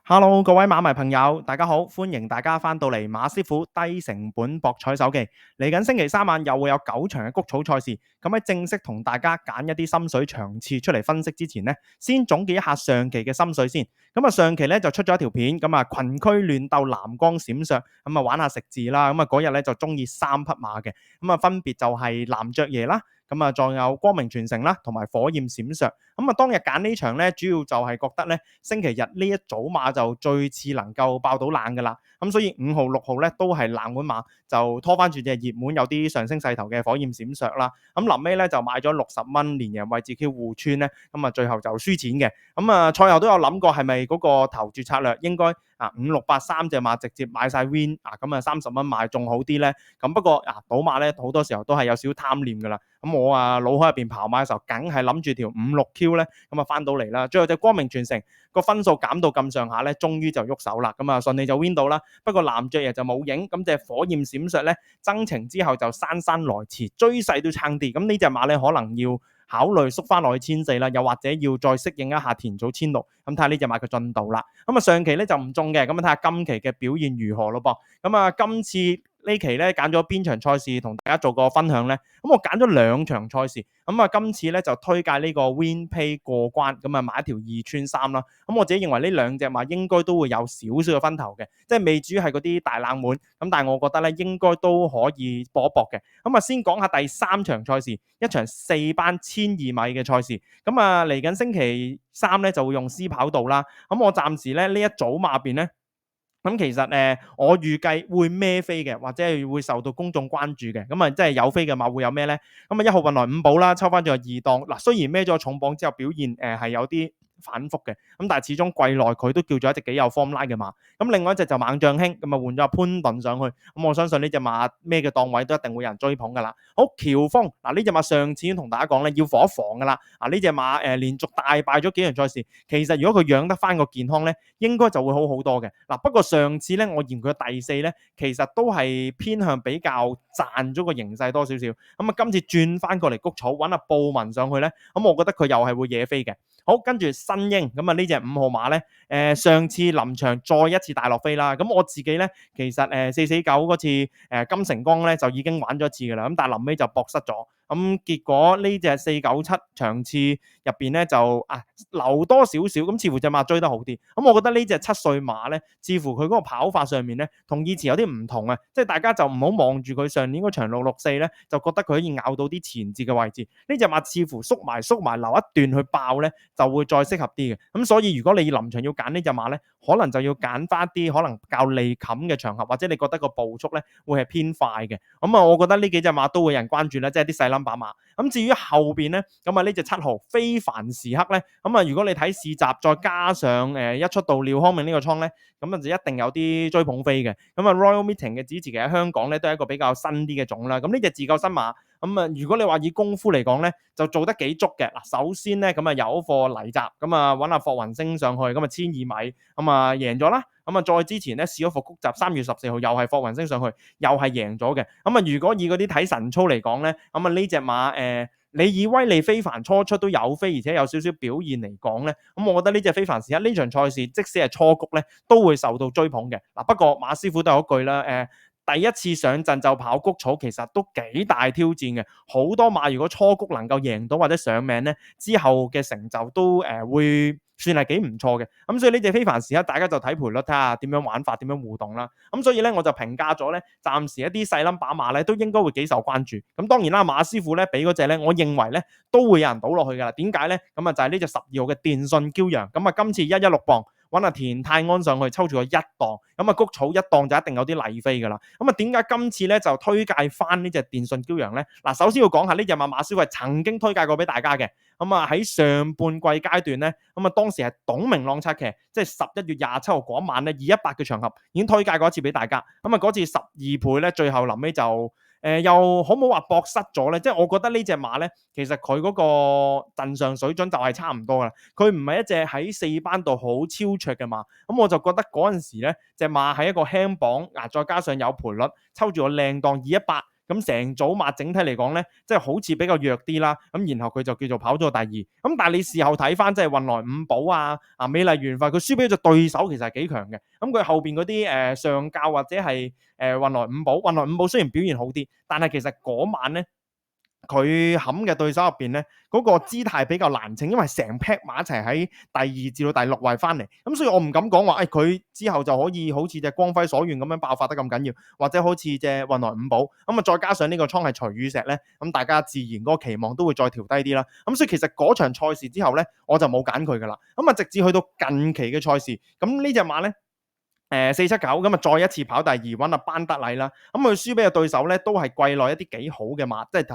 Hello，各位馬迷朋友，大家好，歡迎大家翻到嚟馬師傅低成本博彩手記。嚟緊星期三晚又會有9場嘅谷草賽事，咁喺正式同大家揀一啲心水場次出嚟分析之前呢，先總結一下上期嘅心水先。咁啊上期咧就出咗一條片，咁啊群區亂鬥藍光閃爍，咁啊玩下食字啦。咁啊嗰日咧就中意3匹馬嘅，咁啊分別就係藍雀爺啦。咁啊，仲有光明傳承啦，同埋火焰閃爍。咁啊，當日揀呢場咧，主要就係覺得咧，星期日呢一組馬就最似能夠爆到冷噶啦。咁所以5號、6號咧都係冷門馬，就拖翻住隻熱門有啲上升勢頭嘅火焰閃爍啦。咁臨尾咧就買咗60蚊連贏位置 Q 互穿咧，咁啊最後就輸錢嘅。咁啊賽後都有諗過係咪嗰個投注策略應該5、6、8三隻馬直接買晒 win 咁啊30蚊買仲好啲咧。咁不過賭馬咧好多時候都係有少少貪念噶啦。咁我腦海入邊跑馬嘅時候，梗係諗住條5、6Q 咧，咁啊翻到嚟啦。最後隻光明傳承個分數減到咁上下咧，終於就喐手啦。咁啊順利就 win 到啦。不過藍雀爺就冇影，咁隻火焰閃爍咧增程之後就姍姍來遲，追勢都撐啲。咁呢隻馬咧可能要考慮縮翻落去1,400啦，又或者要再適應一下田組1,600，咁睇下呢隻馬嘅進度啦。咁啊上期咧就唔中嘅，咁啊睇下今期嘅表現如何咯噃。咁啊今次呢期咧揀咗邊場賽事同大家做個分享咧？咁我揀咗2場賽事，咁啊今次咧就推介呢個 WinPay 過關，咁啊買一條2串3啦。咁我自己認為呢兩隻馬應該都會有少少嘅分頭嘅，即係未至於係嗰啲大冷門，咁但係我覺得咧應該都可以搏一搏嘅。咁啊先講下第3場賽事，一場4班1,200米嘅賽事，咁啊嚟緊星期3咧就會用私跑道啦。咁我暫時咧呢一組馬邊咧。咁其實我預計會孭飛嘅，或者係會受到公眾關注嘅。咁啊，即係有飛嘅馬會有咩咧？咁啊，1號運來5寶啦，抽翻咗個2檔。嗱，雖然孭咗重磅之後表現係有啲反覆嘅，咁但係始終季內佢都叫咗一隻幾有 form line 嘅馬。咁另外一隻就猛將興，咁啊換咗阿潘頓上去。咁我相信呢隻馬孭嘅檔位都一定會有人追捧噶啦。好，喬峰嗱呢隻馬上次已經同大家講咧，要防一防噶啦。呢隻馬連續大敗咗幾場賽事，其實如果佢養得翻個健康咧，應該就會好好多嘅。不過上次咧，我嫌佢第4咧，其實都係偏向比較賺咗個形勢多少少。咁啊，今次轉翻過嚟谷草揾阿布文上去咧，咁我覺得佢又係會惹飛嘅。好，跟住新英咁啊，呢隻5號馬咧，上次臨場再一次大落飛啦。咁我自己咧，其實449嗰次金城江咧就已經玩咗一次噶啦。咁但係臨尾就搏失咗。咁結果呢隻497場次入邊咧就留多少少，咁似乎隻馬追得好啲。咁我覺得呢隻7歲馬咧，似乎佢嗰個跑法上面咧，同以前有啲唔同啊。即係大家就唔好望住佢上年嗰場664咧，就覺得佢可以咬到啲前節嘅位置。呢隻馬似乎縮埋留一段去爆咧，就會再適合啲嘅。咁所以如果你臨場要揀呢隻馬咧，可能就要揀翻啲可能較利冚嘅場合，或者你覺得個步速咧會係偏快嘅。咁我覺得呢幾隻馬都會有人關注啦，即係啲細冧把馬。咁至於後邊咧，咁呢隻7號非凡時刻咧，咁如果你睇試集再加上一出到廖康明呢個倉咧，咁就一定有啲追捧飛嘅。咁Royal Meeting 嘅支持其實喺香港咧都係一個比較新啲嘅種啦。咁呢隻自救新馬，如果你話以功夫嚟講咧，就做得幾足嘅。首先咧，有貨黎集，揾阿霍雲升上去，咁1,200米，贏咗啦。再之前咧試咗復谷集3月14號又係霍雲升上去，又係贏咗嘅。如果以嗰啲睇神操嚟講咧，呢隻馬你以威利非凡初出都有飛，而且有少少表現嚟講咧，我覺得呢隻非凡時刻呢場賽事，即使係初谷咧，都會受到追捧嘅。不過馬師傅都有一句啦，第一次上陣就跑谷草，其實都幾大挑戰嘅。好多馬如果初谷能夠贏到或者上名咧，之後嘅成就都會算係幾唔錯嘅。咁所以呢隻非凡時刻，大家就睇賠率，睇下點樣玩法，點樣互動啦。咁所以咧，我就評價咗咧，暫時一啲細冧把馬咧，都應該會幾受關注。咁當然啦，馬師傅咧俾嗰隻咧，我認為咧都會有人倒落去噶啦。點解咧？就係呢隻12號嘅電信驕陽。今次116磅。揾阿田泰安上去抽住個1檔，谷草1檔就一定有啲麗飛噶啦。點解今次咧就推介翻呢隻電信驕陽咧？首先要講下呢隻馬師傅係曾經推介過俾大家嘅。喺上半季階段咧，當時係董明朗策騎，即係11月27號嗰晚咧218嘅場合已經推介過一次俾大家。嗰次12倍咧，最後臨尾就又好唔好話搏失咗咧？即係我覺得呢隻馬咧，其實佢嗰個陣上水準就係差唔多噶啦。佢唔係一隻喺4班度好超卓嘅馬，我就覺得嗰陣時咧，隻馬係一個輕磅，再加上有賠率，抽住個靚檔218。咁成組馬整體嚟講咧，即係好似比較弱啲啦。咁然後佢就叫做跑咗第二。咁但係你事後睇翻，即係運來五寶美麗緣分，佢輸俾咗隻對手，其實係幾強嘅。咁佢後邊嗰啲上教或者係運來五寶雖然表現好啲，但係其實嗰晚咧，佢冚嘅對手入邊咧，嗰個姿態比較難稱，因為成匹馬一齊喺第二至到第六位翻嚟，咁所以我唔敢講話，佢之後就可以好似隻光輝所願咁樣爆發得咁緊要，或者好似隻運來五寶，咁再加上呢個倉係徐雨石咧，咁大家自然嗰個期望都會再調低啲啦。咁所以其實嗰場賽事之後咧，我就冇揀佢噶啦。咁直至去到近期嘅賽事，咁呢隻馬咧，479咁再一次跑第二，揾阿班德禮啦。咁佢輸俾嘅對手咧，都係季內一啲幾好嘅馬，即係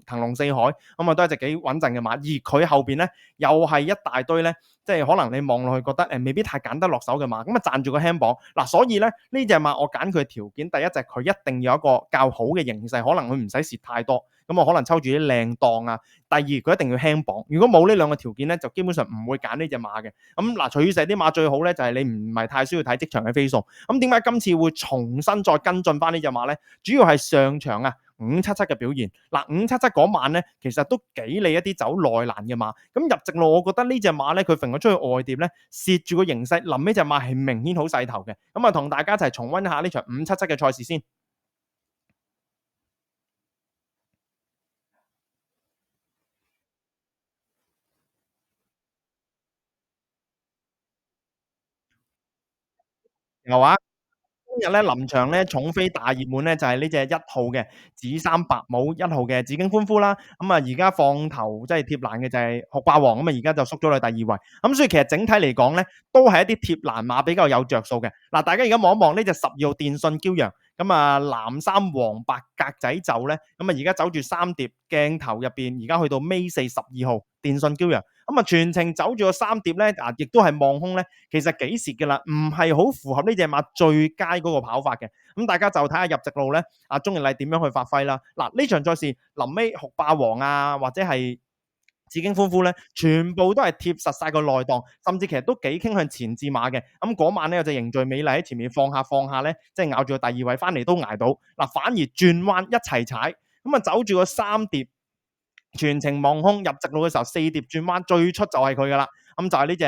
騰龍四海，都係一隻幾穩陣嘅馬。而佢後邊咧，又係一大堆咧，即係可能你望落去覺得未必太揀得落手嘅馬，咁賺住個輕磅嗱。所以咧，呢隻馬我揀佢嘅條件，第一就係佢一定要有一個較好嘅形勢，可能佢唔使蝕太多。咁我可能抽住啲靚檔啊。第二，佢一定要輕磅。如果冇呢兩個條件咧，就基本上唔會揀呢隻馬嘅。咁嗱，徐雨石啲馬最好咧，就係你唔係太需要睇職場嘅飛數。咁點解今次會重新再跟進翻呢隻馬咧？主要係上場577嘅表現。嗱，577嗰晚咧，其實都幾利一啲走內欄嘅馬。咁入直路，我覺得呢隻馬咧，佢揈咗出去外碟咧，蝕住個形勢。臨呢隻馬係明顯好勢頭嘅。咁同大家一齊重溫一下呢場577嘅賽事先。有啊。今日咧臨場咧重飛大熱門咧就係呢隻1號嘅紫衫白帽1號嘅紫荊歡呼啦。而家放頭即係貼欄嘅就係學霸王，而家就縮咗去第二位。所以其實整體嚟講咧，都係一啲貼欄馬比較有着數嘅。嗱，大家而家望一望呢隻12號電信驕陽。藍衫黃白格仔袖咧，而家走住三碟鏡頭入邊，而家去到尾四12號電信驕陽。全程走住個三碟咧，亦都係望空咧，其實幾蝕嘅啦，唔係好符合呢隻馬最佳嗰個跑法嘅。大家就睇下入直路咧，鍾易禮點樣去發揮啦。嗱，呢場賽事臨尾學霸王或者係紫荊歡呼咧，全部都係貼實晒個內檔，甚至其實都幾傾向前置馬嘅。嗰晚咧有隻凝聚美麗喺前面放下咧，即係咬住個第二位翻嚟都捱到。嗱，反而轉彎一齊踩，走住個三碟。全程望空入直路嘅時候，四碟轉彎最出就係佢噶啦。就係呢隻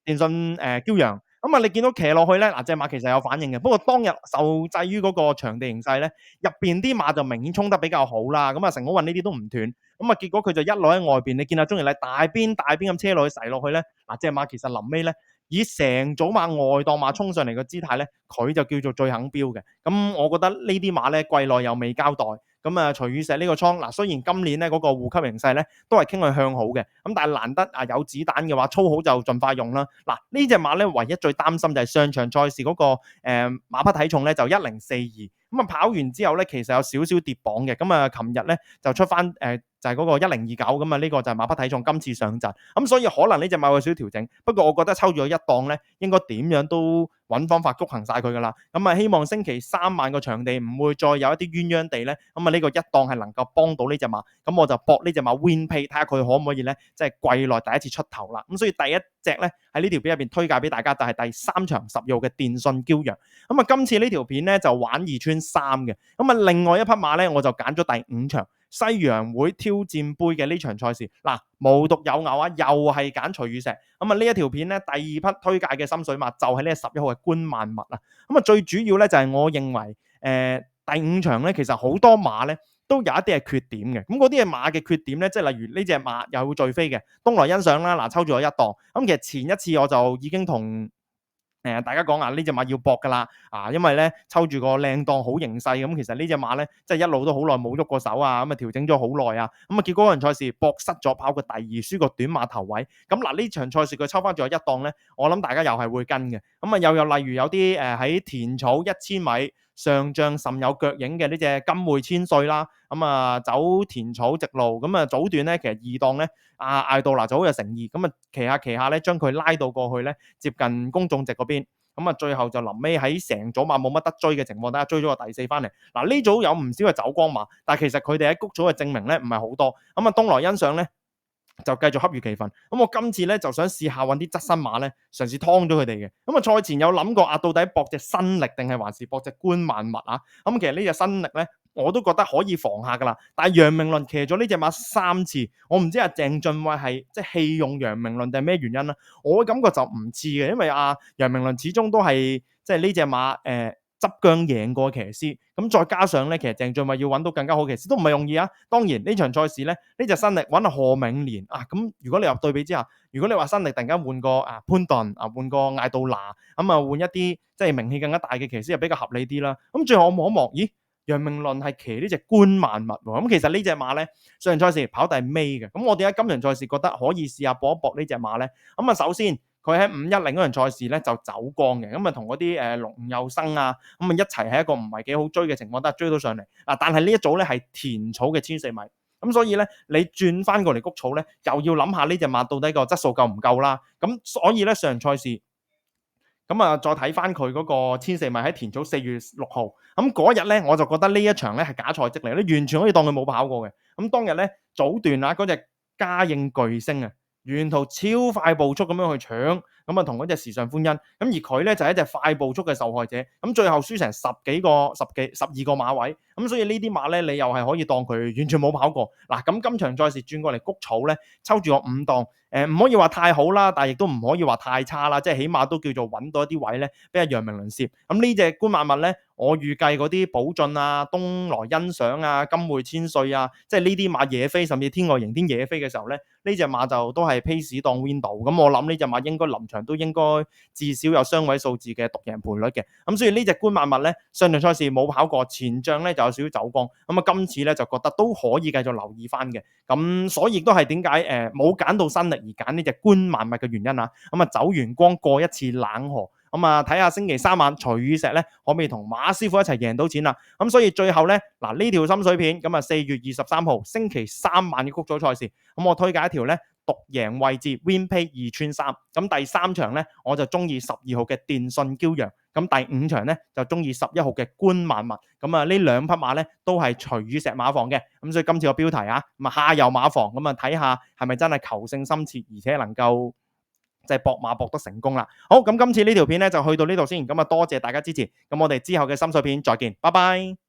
電信驕陽。你見到騎落去咧，隻馬其實有反應嘅，不過當日受制於嗰個場地形勢咧，入邊啲馬就明顯衝得比較好啦。成好運呢啲都唔斷。結果佢就一路喺外邊，你見到鍾易禮大邊咁車落去駛落去咧，隻馬其實臨尾咧，以成組馬外檔馬衝上嚟嘅姿態咧，佢就叫做最肯標嘅。我覺得呢啲馬咧，季內又未交代。徐雨石呢個倉嗱，雖然今年咧嗰個護級形勢咧都係傾向好嘅，但係難得有子彈嘅話，操好就盡快用啦。嗱，呢隻馬咧唯一最擔心就係上場賽事嗰個馬匹體重咧就1042。跑完之後咧，其實有少少跌磅嘅。琴日咧就出翻就係嗰個1029。呢個就係馬匹體重今次上陣。所以可能呢隻馬有少少調整，不過我覺得抽咗一檔咧，應該點樣都揾方法谷行晒佢噶啦。希望星期3晚個場地唔會再有一啲鴛鴦地咧。呢個一檔係能夠幫到呢隻馬，我就搏呢隻馬 win pay， 睇下佢可唔可以咧，即係季內第一次出頭啦。所以第一隻咧喺呢條片入邊推介俾大家就係第3場10號嘅電信驕陽。今次呢條片咧就玩2穿3嘅。另外一匹馬咧我就揀咗第5場西洋會挑戰杯嘅呢場賽事。嗱，無獨有偶又係揀徐雨石。呢一條片咧第2匹推介嘅心水馬就係呢11號嘅官萬物啦。最主要咧就係我認為第5場咧，其實好多馬咧都有一啲係缺點嘅。嗰啲嘅馬嘅缺點咧，即係例如呢隻馬又會最飛嘅東來欣賞啦。嗱，抽住咗一檔。其實前一次我就已經同大家講呢隻馬要搏噶啦。因為咧抽住個靚檔好形勢。其實呢隻馬咧即係一路都好耐冇喐過手調整咗好耐結果嗰場賽事搏失咗，跑過第2，輸個短馬頭位。嗱，呢場賽事佢抽翻咗一檔咧，我諗大家又係會跟嘅。又有例如有啲喺田草1000米上將甚有腳影嘅呢隻金匯千歲啦。走田草直路。早段咧其實二檔咧艾杜拿就好有誠意。騎下咧將佢拉到過去咧接近公眾席嗰邊。最後就臨尾喺成組馬冇乜得追嘅情況底下追咗個第4翻嚟。嗱，呢組有唔少嘅走光馬，但係其實佢哋喺谷組嘅證明咧唔係好多。東來欣賞咧就繼續恰如其分。咁我今次咧就想試下揾啲側身馬咧，嘗試劏咗佢哋嘅。咁啊賽前有諗過到底搏隻新力定係還是搏隻官萬物啊？咁其實呢隻新力咧，我都覺得可以防下噶啦。但係楊明倫騎咗呢隻馬3次，我唔知鄭俊偉係即係棄用楊明倫定係咩原因啦？我嘅感覺就唔似嘅，因為楊明倫始終都係即係呢隻馬執韁贏過騎師，咁再加上咧，其實鄭俊偉要揾到更加好騎師都唔係容易啊。當然呢場賽事咧，呢隻新力揾阿賀銘年咁如果你話對比之下，如果你話新力突然間換個潘頓換個艾杜拿，咁換一啲即係名氣更加大嘅騎師，就比較合理啲啦。咁最後我望一望，咦，楊明倫係騎呢隻官萬物喎。咁其實呢隻馬咧，上場賽事跑第尾嘅，咁我點解今場賽事覺得可以試下搏一搏呢隻馬咧？咁首先，佢喺510嗰場賽事咧就走光嘅，咁同嗰啲龍佑生咁一齊喺一個唔係幾好追嘅情況，得追到上嚟但係呢一組咧係田草嘅14米，咁所以咧你轉翻過嚟谷草咧，又要諗下呢隻馬到底個質素夠唔夠啦。咁所以咧上場賽事咁再睇翻佢嗰個14米喺田草4月6號，咁嗰日咧我就覺得呢一場咧係假賽績嚟，你完全可以當佢冇跑過嘅。咁當日咧早段嗰隻嘉應巨星沿途超快步速咁樣去搶，咁同嗰隻時尚歡欣，咁而佢咧就係一隻快步速嘅受害者，咁最後輸成12個馬位，咁所以呢啲馬咧你又係可以當佢完全冇跑過。嗱，咁今場賽事轉過嚟谷草咧，抽住我5檔，唔可以話太好啦，但係亦都唔可以話太差啦，即係起碼都叫做揾到一啲位咧，俾阿楊明倫攝。咁呢隻官萬物咧，我預計嗰啲寶駿東來欣賞金匯千歲即係呢啲馬野飛，甚至天外迎天野飛嘅時候咧，呢隻馬就都係 pace 當 window。咁我諗呢隻馬應該臨場都應該至少有雙位數字嘅獨贏賠率嘅。咁所以呢隻官萬物咧，上場賽事冇跑過，前仗咧就有少少走光。咁今次咧就覺得都可以繼續留意翻嘅。咁所以亦都係點解冇揀到新力而揀呢隻官萬物嘅原因咁走完光過一次冷河。咁睇下星期3晚徐宇石咧可唔可以同馬師傅一齊贏到錢啦。咁所以最後咧呢條心水片咁4月23號星期3晚嘅谷草賽事，咁我推介一條咧獨贏位置 WinPay 2串3。咁第3場咧我就中意12號嘅電信驕陽，咁第5場咧就中意11號嘅官萬物。咁呢兩匹馬咧都係徐宇石馬房嘅，咁所以今次個標題咁下游馬房，咁睇下係咪真係求勝心切，而且能夠即係搏馬搏得成功啦。好，咁今次呢條片咧就去到呢度先，咁多謝大家支持，咁我哋之後嘅心水片再見，拜拜。